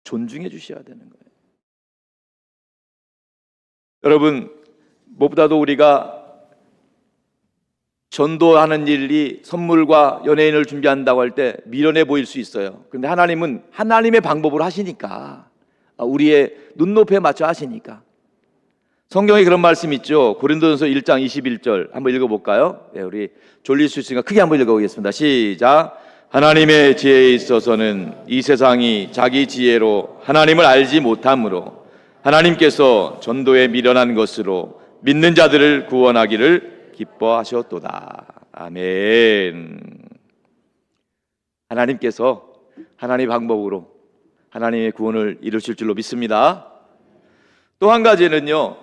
존중해 주셔야 되는 거예요. 여러분 무엇보다도 우리가 전도하는 일이 선물과 연예인을 준비한다고 할 때 미련해 보일 수 있어요. 그런데 하나님은 하나님의 방법으로 하시니까, 우리의 눈높이에 맞춰 하시니까. 성경에 그런 말씀 있죠. 고린도전서 1장 21절 한번 읽어볼까요? 네, 우리 졸릴 수 있으니까 크게 한번 읽어보겠습니다. 시작. 하나님의 지혜에 있어서는 이 세상이 자기 지혜로 하나님을 알지 못하므로 하나님께서 전도에 미련한 것으로 믿는 자들을 구원하기를 기뻐하셨도다. 아멘. 하나님께서 하나님의 방법으로 하나님의 구원을 이루실 줄로 믿습니다. 또 한 가지는요,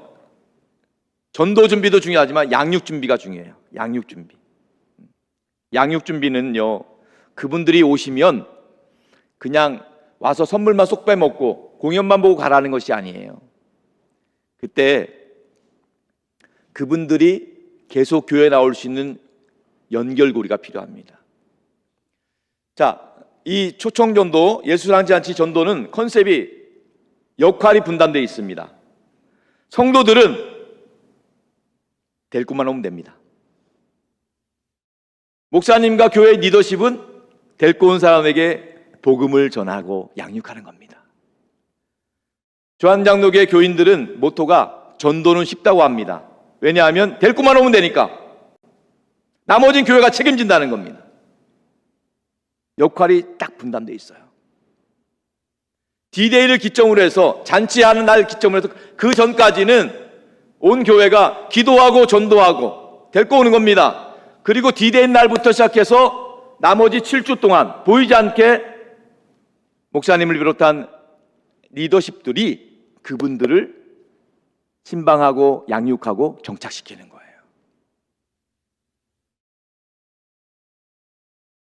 전도 준비도 중요하지만 양육 준비가 중요해요. 양육 준비. 양육 준비는요, 그분들이 오시면 그냥 와서 선물만 쏙 빼먹고 공연만 보고 가라는 것이 아니에요. 그때 그분들이 계속 교회에 나올 수 있는 연결고리가 필요합니다. 자, 이 초청전도, 예수랑잔치 전도는 컨셉이 역할이 분담되어 있습니다. 성도들은 될 것만 오면 됩니다. 목사님과 교회 리더십은 데리고 온 사람에게 복음을 전하고 양육하는 겁니다. 조한장로교회 교인들은 모토가 전도는 쉽다고 합니다. 왜냐하면 데리고만 오면 되니까. 나머지는 교회가 책임진다는 겁니다. 역할이 딱 분담되어 있어요. D-Day를 기점으로 해서, 잔치하는 날 기점으로 해서 그 전까지는 온 교회가 기도하고 전도하고 데리고 오는 겁니다. 그리고 D-Day 날부터 시작해서 나머지 7주 동안 보이지 않게 목사님을 비롯한 리더십들이 그분들을 신방하고 양육하고 정착시키는 거예요.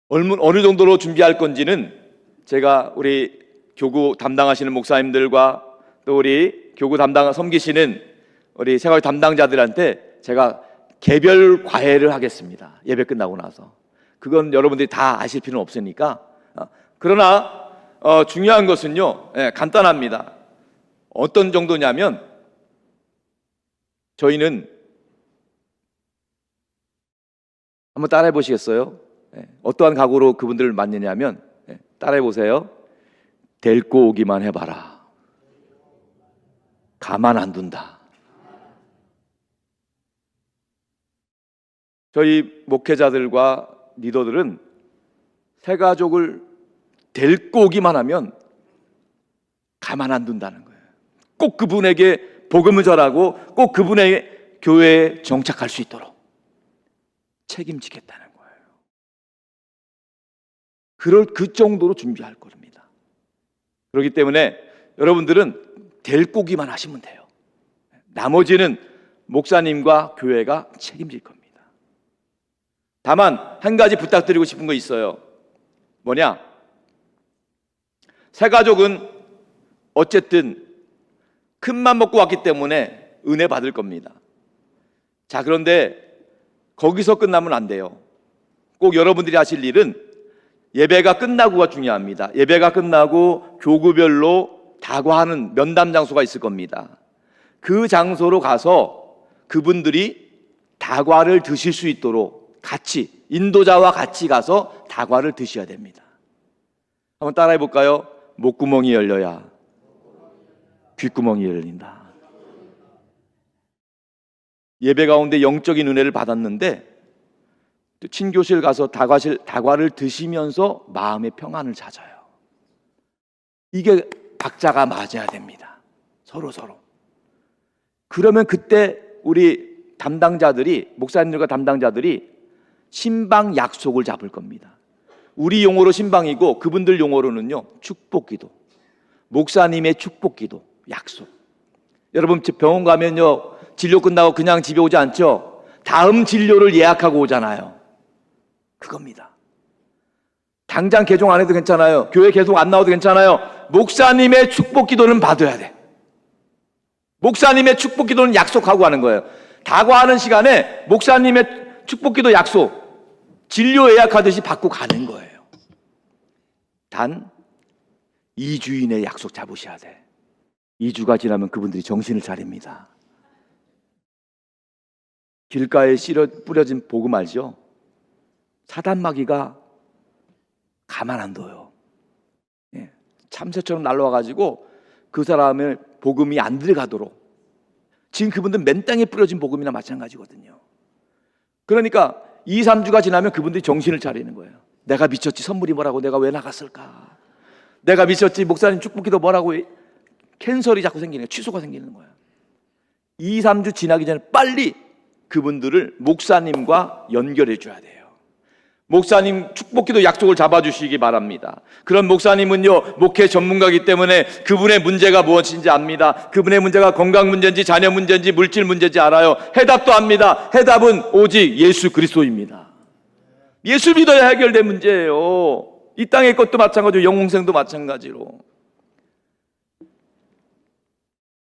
어느 정도로 준비할 건지는 제가 우리 교구 담당하시는 목사님들과 또 우리 교구 섬기시는 우리 생활 담당자들한테 제가 개별 과외를 하겠습니다. 예배 끝나고 나서. 그건 여러분들이 다 아실 필요는 없으니까. 그러나 중요한 것은요, 간단합니다. 어떤 정도냐면 저희는 한번 따라해 보시겠어요? 어떠한 각오로 그분들을 만나냐면, 따라해 보세요. 데리고 오기만 해봐라. 가만 안 둔다. 저희 목회자들과 리더들은 새 가족을 데리고 오기만 하면 가만 안 둔다는 거예요. 꼭 그분에게 복음을 전하고 꼭 그분의 교회에 정착할 수 있도록 책임지겠다는 거예요. 그 정도로 준비할 겁니다. 그렇기 때문에 여러분들은 데리고 오기만 하시면 돼요. 나머지는 목사님과 교회가 책임질 겁니다. 다만 한 가지 부탁드리고 싶은 거 있어요. 뭐냐? 새 가족은 어쨌든 큰맘 먹고 왔기 때문에 은혜 받을 겁니다. 자, 그런데 거기서 끝나면 안 돼요. 꼭 여러분들이 하실 일은 예배가 끝나고가 중요합니다. 예배가 끝나고 교구별로 다과하는 면담 장소가 있을 겁니다. 그 장소로 가서 그분들이 다과를 드실 수 있도록 같이, 인도자와 같이 가서 다과를 드셔야 됩니다. 한번 따라해 볼까요? 목구멍이 열려야 귓구멍이 열린다. 예배 가운데 영적인 은혜를 받았는데 또 친교실 가서 다과를 드시면서 마음의 평안을 찾아요. 이게 박자가 맞아야 됩니다. 서로. 그러면 그때 우리 담당자들이, 목사님들과 담당자들이 신방 약속을 잡을 겁니다. 우리 용어로 신방이고 그분들 용어로는요, 축복기도, 목사님의 축복기도, 약속. 여러분 병원 가면요, 진료 끝나고 그냥 집에 오지 않죠? 다음 진료를 예약하고 오잖아요. 그겁니다. 당장 개종 안 해도 괜찮아요. 교회 계속 안 나와도 괜찮아요. 목사님의 축복기도는 받아야 돼. 목사님의 축복기도는 약속하고 하는 거예요. 다과하는 시간에 목사님의 축복기도 약속, 진료 예약하듯이 받고 가는 거예요. 단 2주 이내에 약속 잡으셔야 돼. 2주가 지나면 그분들이 정신을 차립니다. 길가에 뿌려진 복음 알죠? 사단마귀가 가만 안 둬요. 참새처럼 날라와가지고 그 사람의 복음이 안 들어가도록. 지금 그분들 맨 땅에 뿌려진 복음이나 마찬가지거든요. 그러니까 2, 3주가 지나면 그분들이 정신을 차리는 거예요. 내가 미쳤지, 선물이 뭐라고, 내가 왜 나갔을까, 내가 미쳤지, 목사님 축복기도 뭐라고. 캔슬이 자꾸 생기는 거예요. 취소가 생기는 거예요. 2, 3주 지나기 전에 빨리 그분들을 목사님과 연결해 줘야 돼요. 목사님 축복기도 약속을 잡아주시기 바랍니다. 그런 목사님은요, 목회 전문가이기 때문에 그분의 문제가 무엇인지 압니다. 그분의 문제가 건강 문제인지 자녀 문제인지 물질 문제인지 알아요. 해답도 압니다. 해답은 오직 예수 그리스도입니다. 예수 믿어야 해결될 문제예요. 이 땅의 것도 마찬가지로 영혼생도 마찬가지로.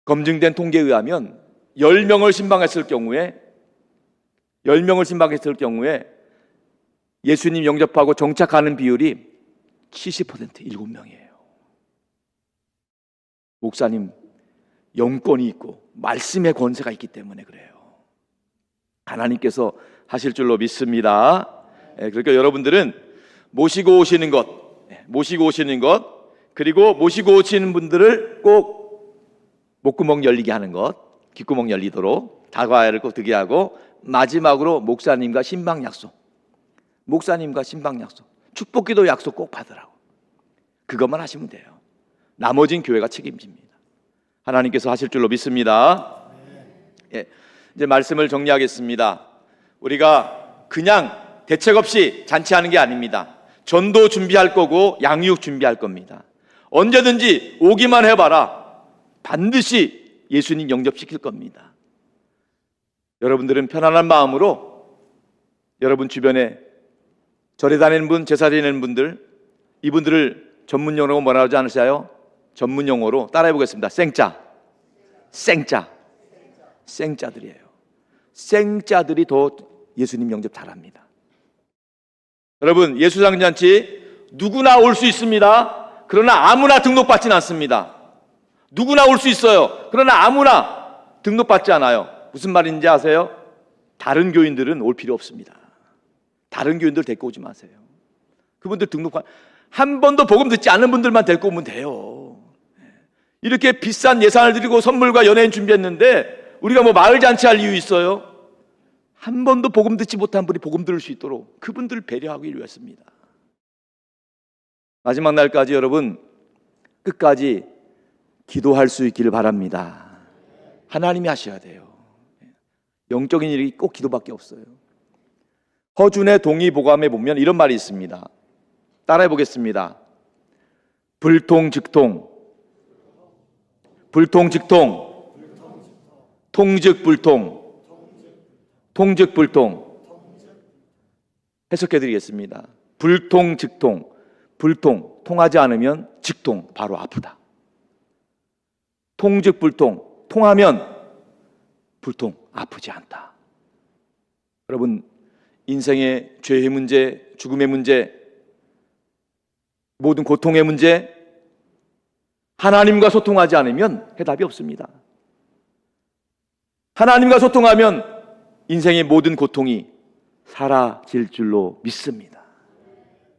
검증된 통계에 의하면 10명을 신방했을 경우에 예수님 영접하고 정착하는 비율이 70%, 7명이에요. 목사님 영권이 있고 말씀의 권세가 있기 때문에 그래요. 하나님께서 하실 줄로 믿습니다. 그러니까 여러분들은 모시고 오시는 것, 그리고 모시고 오시는 분들을 꼭 목구멍 열리게 하는 것, 귓구멍 열리도록 다과를 꼭 듣게 하고, 마지막으로 목사님과 신방 약속, 축복기도 약속 꼭 받으라고. 그것만 하시면 돼요. 나머진 교회가 책임집니다. 하나님께서 하실 줄로 믿습니다. 이제 말씀을 정리하겠습니다. 우리가 그냥 대책 없이 잔치하는 게 아닙니다. 전도 준비할 거고 양육 준비할 겁니다. 언제든지 오기만 해봐라. 반드시 예수님 영접시킬 겁니다. 여러분들은 편안한 마음으로 여러분 주변에 절에 다니는 분, 제사 지내는 분들, 이분들을 전문 용어로 뭐라 하지 않으세요? 전문 용어로 따라해 보겠습니다. 생자들이에요. 생자들이 더 예수님 영접 잘합니다. 여러분, 예수장잔치 누구나 올 수 있습니다. 그러나 아무나 등록받지는 않습니다. 누구나 올 수 있어요. 그러나 아무나 등록받지 않아요. 무슨 말인지 아세요? 다른 교인들은 올 필요 없습니다. 다른 교인들 데리고 오지 마세요. 그분들 한 번도 복음 듣지 않은 분들만 데리고 오면 돼요. 이렇게 비싼 예산을 드리고 선물과 연예인 준비했는데 우리가 뭐 마을 잔치할 이유 있어요? 한 번도 복음 듣지 못한 분이 복음 들을 수 있도록 그분들을 배려하기 위해서입니다. 마지막 날까지 여러분 끝까지 기도할 수 있기를 바랍니다. 하나님이 하셔야 돼요. 영적인 일이 꼭 기도밖에 없어요. 허준의 동의보감에 보면 이런 말이 있습니다. 따라해 보겠습니다. 불통즉통, 통즉불통, 통즉불통. 해석해 드리겠습니다. 불통즉통, 불통, 통하지 않으면 즉통, 바로 아프다. 통즉불통, 통하면 불통, 아프지 않다. 여러분, 인생의 죄의 문제, 죽음의 문제, 모든 고통의 문제, 하나님과 소통하지 않으면 해답이 없습니다. 하나님과 소통하면 인생의 모든 고통이 사라질 줄로 믿습니다.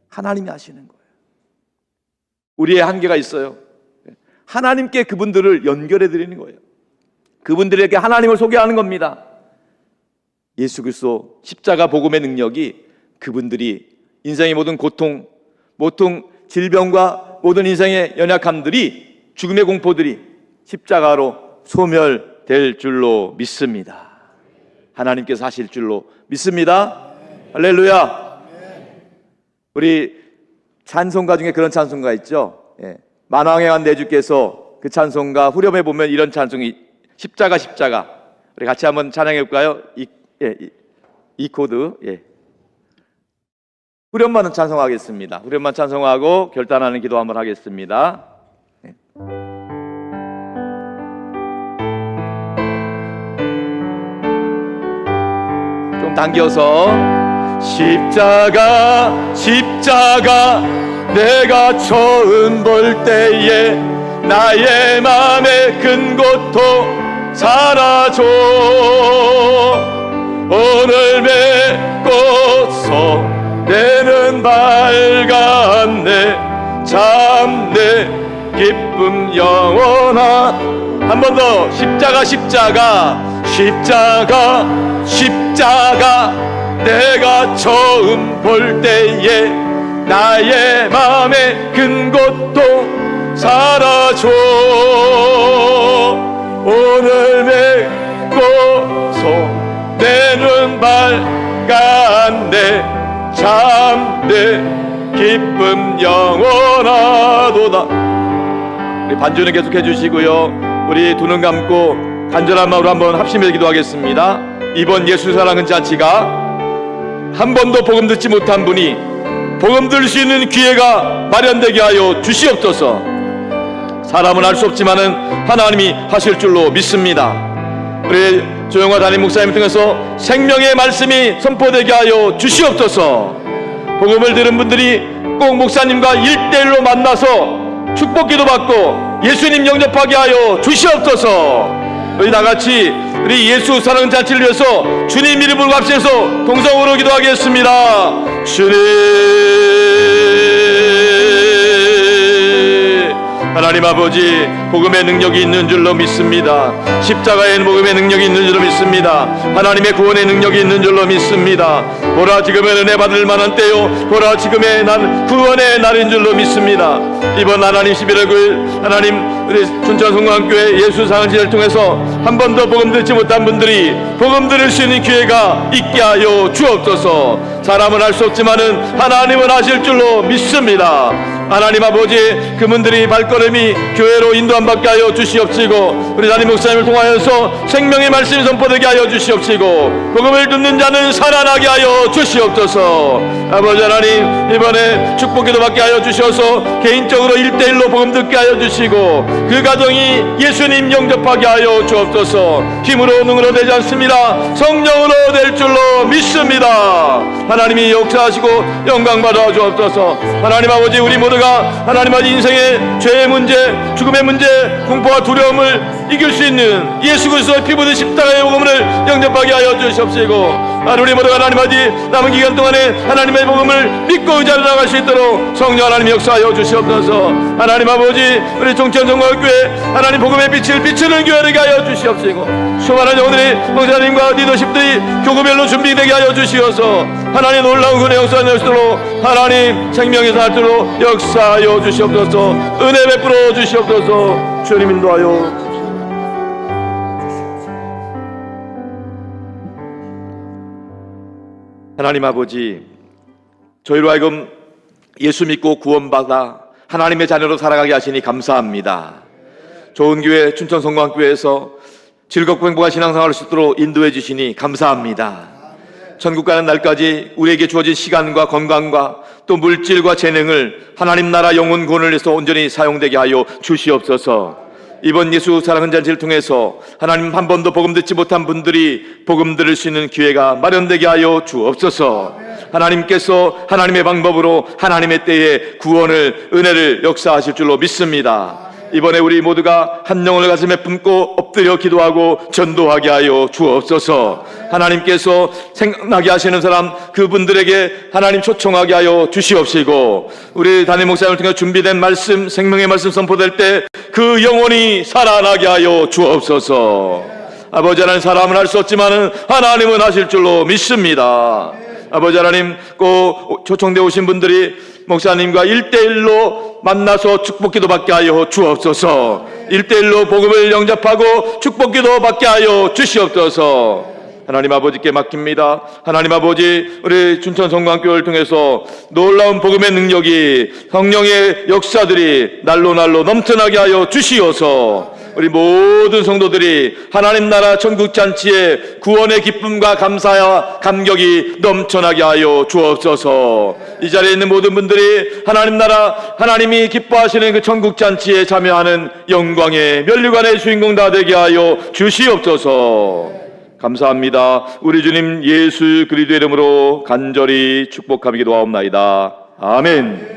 하나님이 하시는 거예요. 우리의 한계가 있어요. 하나님께 그분들을 연결해 드리는 거예요. 그분들에게 하나님을 소개하는 겁니다. 예수 그리스도 십자가 복음의 능력이 그분들이 인생의 모든 고통, 모든 질병과 모든 인생의 연약함들이, 죽음의 공포들이 십자가로 소멸될 줄로 믿습니다. 하나님께서 하실 줄로 믿습니다. 할렐루야. 우리 찬송가 중에 그런 찬송가 있죠. 만왕의 한 내 주께서, 그 찬송가 후렴에 보면 이런 찬송이 십자가 십자가. 우리 같이 한번 찬양해 볼까요? 이 코드. 후렴만은 찬송하겠습니다. 후렴만 찬송하고 결단하는 기도 한번 하겠습니다. 좀 당겨서 십자가 십자가 내가 처음 볼 때에 나의 맘의 큰 고통 사라져 오늘 맺고서 내는 밝았네 참 내 기쁨 영원한 한 번 더 십자가 십자가 십자가 십자가 내가 처음 볼 때에 나의 맘의 큰 고통 사라져 오늘 맺고서 내 눈 밝았네 참 내 기쁨 영원하도다. 우리 반주는 계속해 주시고요. 우리 두 눈 감고 간절한 마음으로 한번 합심해서 기도하겠습니다. 이번 예수 사랑은 잔치가 한 번도 복음 듣지 못한 분이 복음 들을 수 있는 기회가 마련되게 하여 주시옵소서. 사람은 알 수 없지만은 하나님이 하실 줄로 믿습니다. 우리 조영화 담임 목사님을 통해서 생명의 말씀이 선포되게 하여 주시옵소서. 복음을 들은 분들이 꼭 목사님과 1대1로 만나서 축복기도 받고 예수님 영접하게 하여 주시옵소서. 우리 다같이 우리 예수 사랑 잔치를 위해서 주님 이름으로 합심해서 동성으로 기도하겠습니다. 주님, 하나님 아버지, 복음의 능력이 있는 줄로 믿습니다. 십자가에 복음의 능력이 있는 줄로 믿습니다. 하나님의 구원의 능력이 있는 줄로 믿습니다. 보라, 지금은 은혜 받을 만한 때요, 보라, 지금의 난 구원의 날인 줄로 믿습니다. 이번 하나님 11월 9일 하나님 우리 춘천성광교회 예수 사랑제를 통해서 한 번도 복음 듣지 못한 분들이 복음 들을 수 있는 기회가 있게 하여 주옵소서. 사람은 알 수 없지만은 하나님은 아실 줄로 믿습니다. 하나님 아버지, 그분들이 발걸음이 교회로 인도함 받게 하여 주시옵시고 우리 담임 목사님을 통하여서 생명의 말씀이 선포되게 하여 주시옵시고 복음을 듣는 자는 살아나게 하여 주시옵소서. 아버지 하나님, 이번에 축복기도 받게 하여 주셔서 개인적으로 1대1로 복음 듣게 하여 주시고 그 가정이 예수님 영접하게 하여 주옵소서. 힘으로 능으로 되지 않습니다. 성령으로 될 줄로 믿습니다. 하나님이 역사하시고 영광 받아 주옵소서. 하나님 아버지, 우리 모두가 하나님 아버지 인생의 죄의 문제, 죽음의 문제, 공포와 두려움을 이길 수 있는 예수 그리스도의 피 묻은 십자가의 복음을 영접하게 하여 주시옵시고 우리 모두가 하나님 아버지 남은 기간 동안에 하나님의 복음을 믿고 의지하여 나갈 수 있도록 성령 하나님 역사하여 주시옵소서. 하나님 아버지, 우리 종천성광교회 하나님 복음의 빛을 비추는 교회 되게 하여 주시옵시고 수많은 영혼들이 목사님과 리더십들이 교구별로 준비되게 하여 주시어서 하나님 놀라운 은혜 역사하여 주시도록 하나님 생명의 살도록 역사하여 주시옵소서. 은혜 베풀어 주시옵소서. 주님 인도하여 하나님 아버지, 저희로 하여금 예수 믿고 구원받아 하나님의 자녀로 살아가게 하시니 감사합니다. 좋은 교회 춘천성광교회에서 즐겁고 행복한 신앙생활을 할 수 있도록 인도해 주시니 감사합니다. 천국 가는 날까지 우리에게 주어진 시간과 건강과 또 물질과 재능을 하나님 나라 영혼 구원을 위해서 온전히 사용되게 하여 주시옵소서. 이번 예수 사랑은 잔치를 통해서 하나님 한 번도 복음 듣지 못한 분들이 복음 들을 수 있는 기회가 마련되게 하여 주옵소서. 하나님께서 하나님의 방법으로 하나님의 때에 구원을, 은혜를 역사하실 줄로 믿습니다. 이번에 우리 모두가 한 영혼을 가슴에 품고 엎드려 기도하고 전도하게 하여 주옵소서. 하나님께서 생각나게 하시는 사람 그분들에게 하나님 초청하게 하여 주시옵시고 우리 담임 목사님을 통해 준비된 말씀, 생명의 말씀 선포될 때 그 영혼이 살아나게 하여 주옵소서. 아버지 하나님, 사람은 할 수 없지만은 하나님은 하실 줄로 믿습니다. 아버지 하나님, 꼭 초청되어 오신 분들이 목사님과 1대1로 만나서 축복기도 받게 하여 주옵소서. 1대1로 복음을 영접하고 축복기도 받게 하여 주시옵소서. 하나님 아버지께 맡깁니다. 하나님 아버지, 우리 춘천 성광교회를 통해서 놀라운 복음의 능력이, 성령의 역사들이 날로 넘쳐나게 하여 주시어서 우리 모든 성도들이 하나님 나라 천국 잔치의 구원의 기쁨과 감사와 감격이 넘쳐나게 하여 주옵소서. 이 자리에 있는 모든 분들이 하나님 나라, 하나님이 기뻐하시는 그 천국 잔치에 참여하는 영광의 면류관의 주인공 다 되게 하여 주시옵소서. 감사합니다. 우리 주님 예수 그리스도의 이름으로 간절히 축복하며 기도하옵나이다. 아멘.